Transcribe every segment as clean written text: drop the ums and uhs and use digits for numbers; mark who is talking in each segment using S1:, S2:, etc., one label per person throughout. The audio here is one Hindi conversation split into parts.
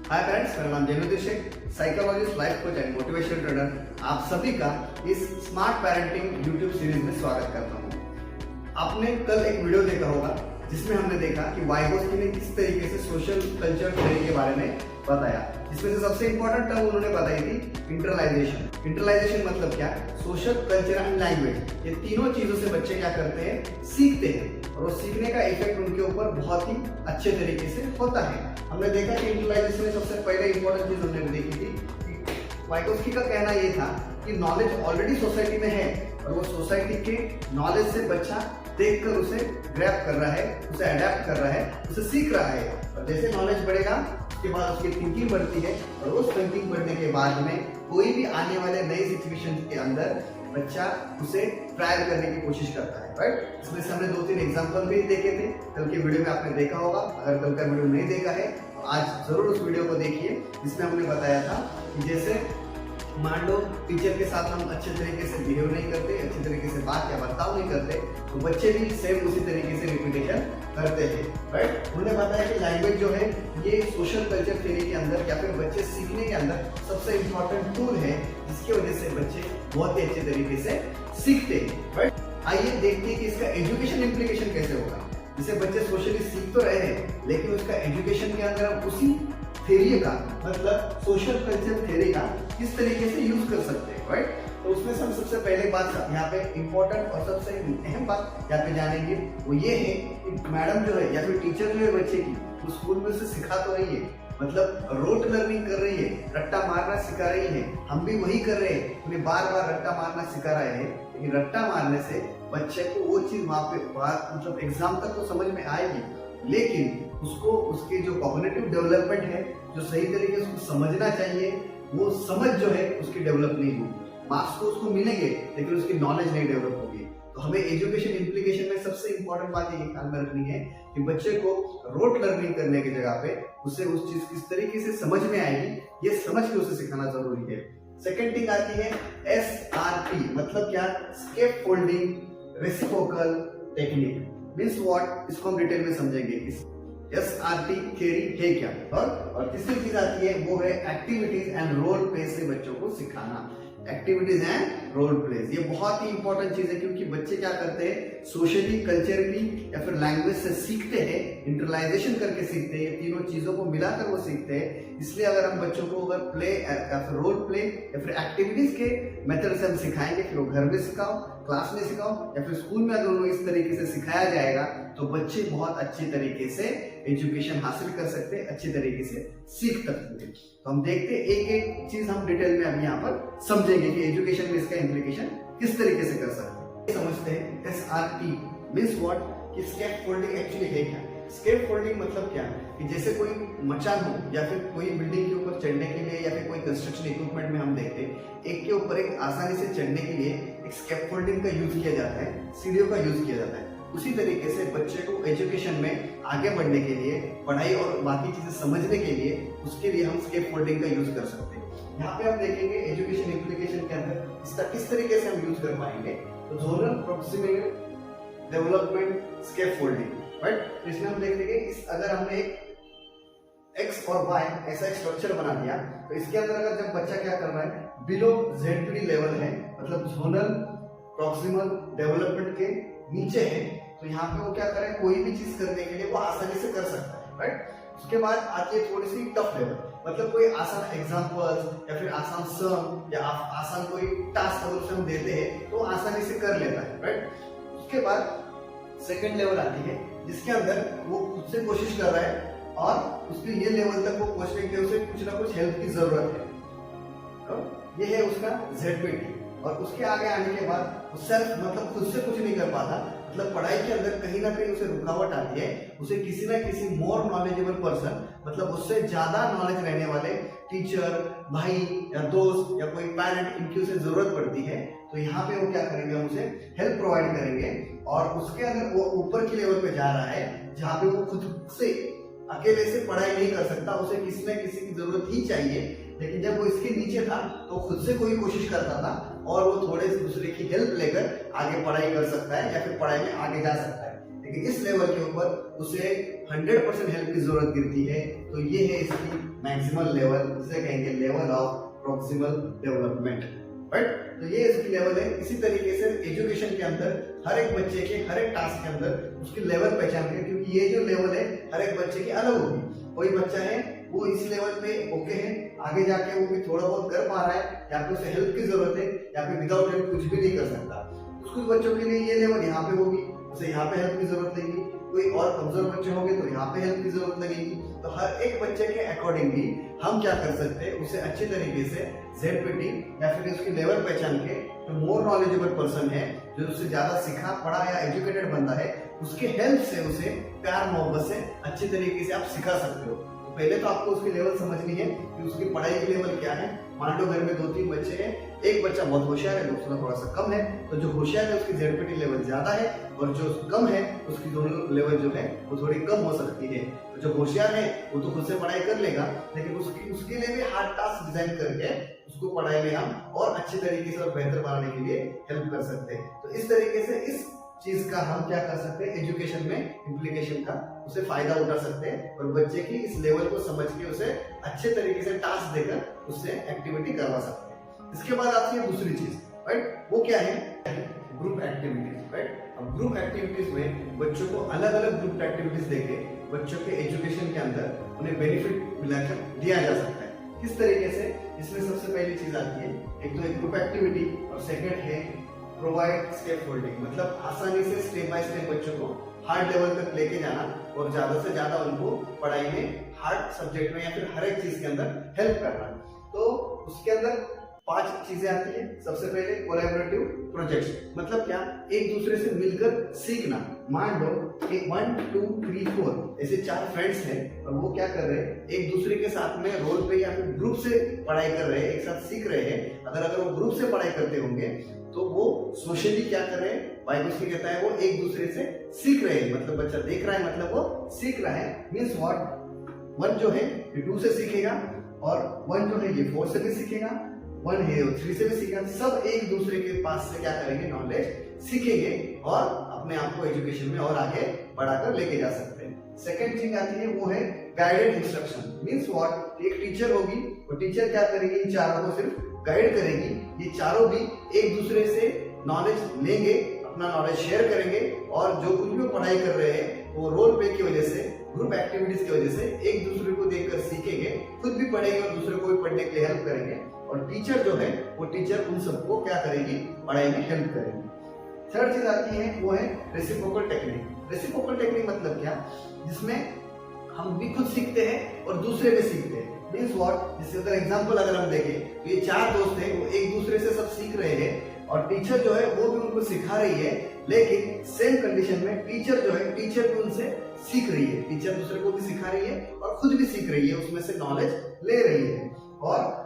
S1: हाय फ्रेंड्स, मेरा नाम Zainuddin Shaikh, psychologist, life coach and motivational trainer. आप सभी का इस स्मार्ट पेरेंटिंग यूट्यूब सीरीज में स्वागत करता हूँ। आपने कल एक वीडियो देखा होगा जिसमें हमने देखा कि वाइगोस्की ने किस तरीके से सोशल कल्चर थ्योरी के बारे में बताया। इसमें से सबसे इंपॉर्टेंट टर्म उन्होंने बताई थी इंटरलाइजेशन। इंटरलाइजेशन मतलब क्या? सोशल कल्चर एंड लैंग्वेज, ये तीनों चीजों से बच्चे क्या करते हैं? सीखते हैं, और वो सीखने का इफेक्ट उनके ऊपर बहुत ही अच्छे तरीके से होता है। हमने देखा कि इंटरलाइजेशन में सबसे पहले इंपॉर्टेंट चीज हमने देखी थी कि वाइगोस्की का कहना ये था कि नॉलेज ऑलरेडी सोसाइटी में है और वो सोसाइटी के नॉलेज से बच्चा देखकर उसे ग्रैब कर रहा है, उसे अडेप्ट कर रहा है, उसे सीख रहा है। और जैसे नॉलेज बढ़ेगा उसके बाद उसकी थिंकिंग बढ़ती है, और उस थिंकिंग बढ़ने के बाद में कोई भी आने वाले नई सिचुएशन के अंदर बच्चा उसे ट्रायल करने की कोशिश करता है, राइट। इसमें से हमने 2-3 एग्जांपल भी देखे थे, कल के वीडियो में आपने देखा होगा। अगर कल का वीडियो नहीं देखा है तो आज जरूर उस वीडियो को देखिए, जिसमें हमने बताया था कि जैसे मान लो टीचर के साथ हम अच्छे तरीके से बिहेव नहीं करते, अच्छे तरीके से बात या बर्ताव नहीं करते, तो बच्चे भी सेम उसी तरीके से रिपीटेशन करते हैं, राइट। उन्होंने बताया कि लैंग्वेज जो है ये सोशल कल्चर थ्योरी के अंदर या फिर बच्चे सीखने के अंदर सबसे इम्पोर्टेंट टूल है, जिसकी वजह से बच्चे बहुत ही अच्छे तरीके से सीखते हैं, राइट। आइए देखते हैं कि इसका एजुकेशन इम्प्लीकेशन कैसे होगा। जैसे बच्चे सोशली सीख तो रहे हैं, लेकिन उसका एजुकेशन के अंदर हम उसी थ्योरी का मतलब सोशल कल्चर थ्योरी का किस तरीके से यूज कर सकते हैं, राइट। तो उसमें से हम सबसे पहले बात यहाँ पे इम्पोर्टेंट और सबसे अहम बात यहाँ पे जानेंगे, वो ये है कि मैडम जो है या फिर टीचर जो है बच्चे की, वो स्कूल में उसे सिखा तो रही है, मतलब रोट लर्निंग कर रही है, रट्टा मारना सिखा रही है। हम भी वही कर रहे हैं, उन्हें बार बार रट्टा मारना सिखा रहे हैं, लेकिन रट्टा मारने से बच्चे को वो चीज वहाँ पे मतलब एग्जाम तक तो समझ में आएगी, लेकिन उसको उसके जो कॉग्निटिव डेवलपमेंट है, जो सही तरीके से उसको समझना चाहिए, वो समझ जो है उसकी डेवलप नहीं होगी। मार्क्स तो उसको मिलेंगे, लेकिन उसकी नॉलेज नहीं डेवलप होगी। तो हमें एजुकेशन इम्प्लीकेशन में सबसे इंपॉर्टेंट बात ये ख्याल में रखनी है कि बच्चे को रोट लर्निंग करने की जगह पे उसे उस चीज किस तरीके से समझ में आएगी, ये समझ के उसे सिखाना जरूरी है। सेकेंड थिंग आती है SRT, मतलब क्या? Scaffolding reciprocal technique. Means what? इसको हम डिटेल में समझेंगे। SRT थ्योरी है क्या? और तीसरी चीज आती है वो है एक्टिविटीज एंड रोल प्ले से बच्चों को सिखाना। एक्टिविटीज एंड रोल प्लेज, ये बहुत ही इंपॉर्टेंट चीज है, क्योंकि बच्चे क्या करते हैं? सोशली, कल्चरली या फिर लैंग्वेज से सीखते हैं, इंटरलाइजेशन करके सीखते हैं, तीनों चीजों को मिलाकर वो सीखते हैं। इसलिए अगर हम बच्चों को अगर प्ले या फिर रोल प्ले या फिर एक्टिविटीज के मेथड से हम सिखाएंगे, फिर वो घर में सिखाओ, क्लास में सिखाओ या फिर स्कूल में अगर उन्हें इस तरीके से सिखाया जाएगा, तो बच्चे बहुत अच्छी तरीके से एजुकेशन हासिल कर सकते हैं, अच्छी तरीके से सीख सकते हैं। तो हम देखते हैं एक एक चीज हम डिटेल में अभी यहाँ पर समझेंगे कि एजुकेशन में इसका इम्प्लीकेशन किस तरीके से कर सकते हैं। समझते हैं SRT मीन्स व्हाट, कि स्केप फोल्डिंग एक्चुअली है क्या? स्केप फोल्डिंग मतलब क्या? कि जैसे कोई मचान हो या फिर कोई बिल्डिंग के ऊपर चढ़ने के लिए या फिर कोई कंस्ट्रक्शन इक्विपमेंट में हम देखते हैं, एक के ऊपर एक आसानी से चढ़ने के लिए एक स्केप फोल्डिंग का यूज किया जाता है, सीढ़ियों का यूज किया जाता है। उसी तरीके से बच्चे को एजुकेशन में आगे बढ़ने के लिए, पढ़ाई और बाकी चीजें समझने के लिए, उसके लिए हम स्केप फोल्डिंग का यूज कर सकते हैं। यहाँ पे हम देखेंगे एजुकेशन इम्प्लीकेशन के अंदर इसका किस तरीके से हम यूज कर पाएंगे। तो zonal proximal development scaffolding, right. इसमें हम देखेंगे इस अगर हमने एक X और Y ऐसा एक स्ट्रक्चर बना दिया, तो इसके अंदर अगर जब बच्चा क्या कर रहा है, बिलो Z3 लेवल है, मतलब जोनल प्रोक्सिमल डेवलपमेंट के नीचे है, तो यहाँ पे वो क्या करे, कोई भी चीज करने के लिए वो आसानी से कर सकता है, राइट। उसके बाद आती है थोड़ी सी टफ लेवल, मतलब कोई आसान एग्जांपल्स या फिर आसान सम या आसान कोई टास्क अगर उसे हम देते हैं तो आसानी से कर लेता है, राइट। उसके बाद सेकंड लेवल आती है, जिसके अंदर वो खुद से कोशिश कर रहा है और उसके ये लेवल तक वो पहुंचने के लिए उसे कुछ ना कुछ हेल्प की जरूरत है। तो ये है उसका ZPT। और उसके आगे आने के बाद वो सेल्फ मतलब खुद से कुछ नहीं कर पाता, मतलब पढ़ाई के अंदर कहीं ना कहीं उसे रुकावट आती है, उसे किसी ना किसी मोर नॉलेजेबल पर्सन, मतलब उससे ज्यादा नॉलेज रहने वाले टीचर, भाई या दोस्त या कोई पेरेंट, इनकी उसे जरूरत पड़ती है। तो यहाँ पे वो क्या करेंगे, हम उसे हेल्प प्रोवाइड करेंगे। और उसके अगर वो ऊपर की लेवल पे जा रहा है, जहाँ पे वो खुद से अकेले से पढ़ाई नहीं कर सकता, उसे किसी न किसी की जरूरत ही चाहिए, लेकिन जब वो इसके नीचे था तो खुद से कोई कोशिश करता था और वो थोड़े से दूसरे की हेल्प लेकर आगे पढ़ाई कर सकता है या फिर पढ़ाई में आगे जा सकता है। कि इस लेवल के ऊपर उसे 100% हेल्प की जरूरत गिरती है, तो ये है इसकी मैक्सिमल लेवल, जिसे कहेंगे level of proximal development, right. तो ये इसकी लेवल है। इसी तरीके से एजुकेशन के अंदर हर एक बच्चे के हर एक टास्क के अंदर उसकी लेवल पहचान के, क्योंकि ये जो लेवल है हर एक बच्चे की अलग होगी। कोई बच्चा है वो इस लेवल पे ओके है, आगे जाके वो भी थोड़ा बहुत कर पा रहा है, या फिर उसे हेल्प की जरूरत है, या फिर विदाउट हेल्प कुछ भी नहीं कर सकता। कुछ बच्चों के लिए ये लेवल यहाँ पे होगी, उसे यहाँ पे हेल्प की जरूरत लगेगी। कोई और कमजोर बच्चे होंगे तो यहाँ पे हेल्प की जरूरत लगेगी। तो हर एक बच्चे के अकॉर्डिंगली हम क्या कर सकते हैं, उसे अच्छी तरीके से ZPT या फिर उसकी लेवल पहचान के, जो मोर नॉलेजेबल पर्सन है, जो उससे ज्यादा सीखा पढ़ा या एजुकेटेड बंदा है, उसके हेल्प से उसे प्यार मोहब्बत से अच्छी तरीके से आप सिखा सकते हो। पहले तो आपको उसकी लेवल समझनी है कि उसकी पढ़ाई की लेवल क्या है। मान लो घर में 2-3 बच्चे हैं, एक बच्चा बहुत होशियार है, दूसरा थोड़ा सा कम है, तो जो होशियार है उसकी ZPT लेवल ज्यादा है, और जो कम है उसकी दोनों लेवल जो है वो थोड़ी कम हो सकती है। तो जो होशियार है वो तो खुद से पढ़ाई कर लेगा, लेकिन उसके लिए भी हार्ड टास्क डिजाइन करके उसको पढ़ाई में हम और अच्छी तरीके से और बेहतर बनाने के लिए हेल्प कर सकते हैं। तो इस तरीके से इस चीज का हम क्या कर सकते हैं, एजुकेशन में इम्प्लीकेशन का उसे फायदा उठा सकते हैं, और बच्चे की इस लेवल को समझ के उसे अच्छे तरीके से टास्क देकर उससे एक्टिविटी करवा सकते हैं। इसके बाद आती है दूसरी चीज, राइट। वो क्या है, ग्रुप एक्टिविटीज, राइट। अब ग्रुप एक्टिविटीज में बच्चों को अलग अलग ग्रुप एक्टिविटीज देके बच्चों के एजुकेशन के अंदर उन्हें बेनिफिट मिलाकर दिया जा सकता है। किस तरीके से, इसमें सबसे पहली चीज आती है, एक तो एक ग्रुप एक्टिविटी, और सेकंड है प्रोवाइड स्केफोल्डिंग, मतलब आसानी से स्टेप बाय स्टेप बच्चों को हार्ड लेवल तक लेके जाना, और ज्यादा से ज्यादा उनको पढ़ाई में हार्ड सब्जेक्ट में या फिर हर एक चीज के अंदर हेल्प करना। तो उसके अंदर 5 चीजें आती है। सबसे पहले कोलैबोरेटिव प्रोजेक्ट्स, मतलब क्या, एक दूसरे से मिलकर सीखना। मान लो कि 1 2 3 4 ऐसे 4 फ्रेंड्स हैं, और वो क्या कर रहे हैं, एक दूसरे के साथ में रोल पे या फिर ग्रुप से पढ़ाई कर रहे हैं, एक साथ सीख रहे हैं। अगर वो ग्रुप से पढ़ाई करते होंगे तो वो सोशली क्या कर रहे हैं, वाइब्रेशन कहता है, वो एक दूसरे से सीख रहे हैं। मतलब बच्चा देख रहा है, मतलब वो सीख रहा है। मीन्स व्हाट, 1 जो है ये 2 से सीखेगा, और 1 जो है ये 4 से भी सीखेगा, 1 है वो 3 से भी सीखेगा। सब एक दूसरे के पास से क्या करेंगे, नॉलेज सीखेंगे, और अपने आप को एजुकेशन में और आगे बढ़ाकर लेके जा सकते हैं। सेकंड चीज आती है वो है गाइडेड इंस्ट्रक्शन। मीन्स व्हाट, एक टीचर होगी, वो टीचर क्या करेगी, इन चारों को सिर्फ गाइड करेगी। ये चारों भी एक दूसरे से नॉलेज लेंगे, अपना नॉलेज शेयर करेंगे, और जो कुछ भी पढ़ाई कर रहे हैं वो रोल प्ले की वजह से, ग्रुप एक्टिविटीज की वजह से एक दूसरे को देखकर सीखेंगे, खुद भी पढ़ेंगे और दूसरे को भी पढ़ने के लिए हेल्प करेंगे। और टीचर जो है वो टीचर उन सबको क्या करेगी, पढ़ाई में हेल्प करेगी। थर्ड चीज आती है वो है रेसिप्रोकल टेक्निक। रेसिप्रोकल टेक्निक मतलब क्या, जिसमें हम भी खुद सीखते हैं और दूसरे भी सीखते हैं। मीन्स व्हाट, जैसे अगर एग्जांपल अगर हम देखें तो ये 4 दोस्त हैं, वो एक दूसरे से सब सीख रहे हैं, और टीचर जो है वो भी उनको सिखा रही है, लेकिन सेम कंडीशन में टीचर जो है, टीचर भी उनसे सीख रही है। टीचर दूसरे को भी सिखा रही है और खुद भी सीख रही है, उसमें से नॉलेज ले रही है। और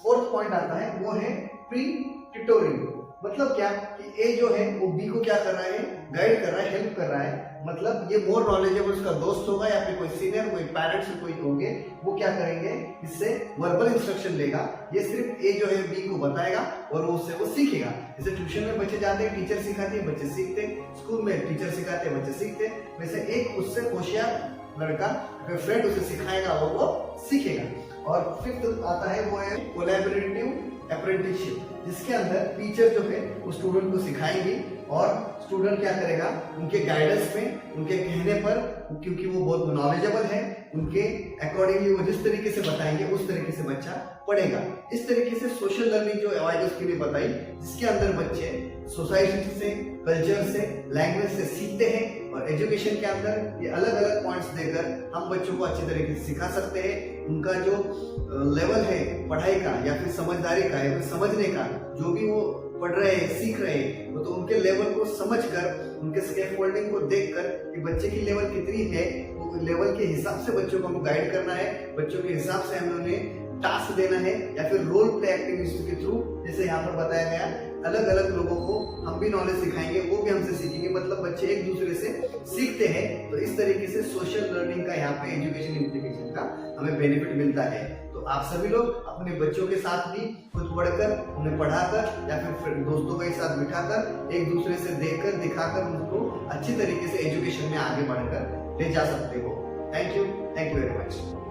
S1: फोर्थ पॉइंट आता है वो है प्री ट्यूटोरियल। मतलब क्या कि ए जो है वो बी को क्या कर रहा है, गाइड कर रहा है, हेल्प कर रहा है। मतलब ये मोर नॉलेजेबल उसका दोस्त होगा, या फिर कोई सीनियर, कोई पेरेंट्स कोई होंगे, वो क्या करेंगे, इससे वर्बल इंस्ट्रक्शन लेगा। ये सिर्फ ए जो है बी को बताएगा और उससे वो सीखेगा। जैसे ट्यूशन में बच्चे जाते हैं, टीचर सिखाते हैं, बच्चे सीखते हैं। स्कूल में टीचर सिखाते हैं, बच्चे सीखते हैं। वैसे एक उससे होशियार लड़का, अगर फ्रेंड उसे सिखाएगा और वो सीखेगा। और फिफ्थ आता है वो है कोलैबोरेटिव अप्रेंटिसशिप, जिसके अंदर टीचर जो है वो स्टूडेंट को सिखाएंगी, और स्टूडेंट क्या करेगा, उनके गाइडेंस में, उनके कहने पर, क्योंकि वो बहुत नॉलेजेबल है, उनके अकॉर्डिंगली वो जिस तरीके से बताएंगे उस तरीके से बच्चा पढ़ेगा। इस तरीके से सोशल लर्निंग जो अवाइडस के लिए बताई, जिसके अंदर बच्चे सोसाइटी से, कल्चर से, लैंग्वेज से सीखते हैं, और एजुकेशन के अंदर ये अलग अलग पॉइंट्स देकर हम बच्चों को अच्छी तरीके से सिखा सकते हैं। उनका जो लेवल है पढ़ाई का, या फिर समझदारी का, या फिर समझने का, जो भी वो पढ़ रहे हैं, सीख रहे हैं, वो तो उनके लेवल को समझकर, उनके स्कैफोल्डिंग को देखकर कि बच्चे की लेवल कितनी है, वो लेवल के हिसाब से बच्चों को हमको गाइड करना है, बच्चों के हिसाब से हमें उन्हें टास्क देना है, या फिर रोल प्ले एक्टिविटीज के थ्रू, जैसे यहाँ पर बताया गया, अलग अलग लोगों को हम भी नॉलेज सिखाएंगे, वो भी हमसे सीखेंगे। मतलब बच्चे एक दूसरे से सीखते हैं। तो इस तरीके से सोशल लर्निंग का यहाँ पे एजुकेशन इम्प्लीकेशन का हमें बेनिफिट मिलता है। तो आप सभी लोग अपने बच्चों के साथ भी खुद पढ़कर, उन्हें पढ़ाकर या फिर दोस्तों के साथ बिठाकर एक दूसरे से देखकर, दिखाकर उनको अच्छी तरीके से एजुकेशन में आगे बढ़कर ले जा सकते हो। Thank you very much.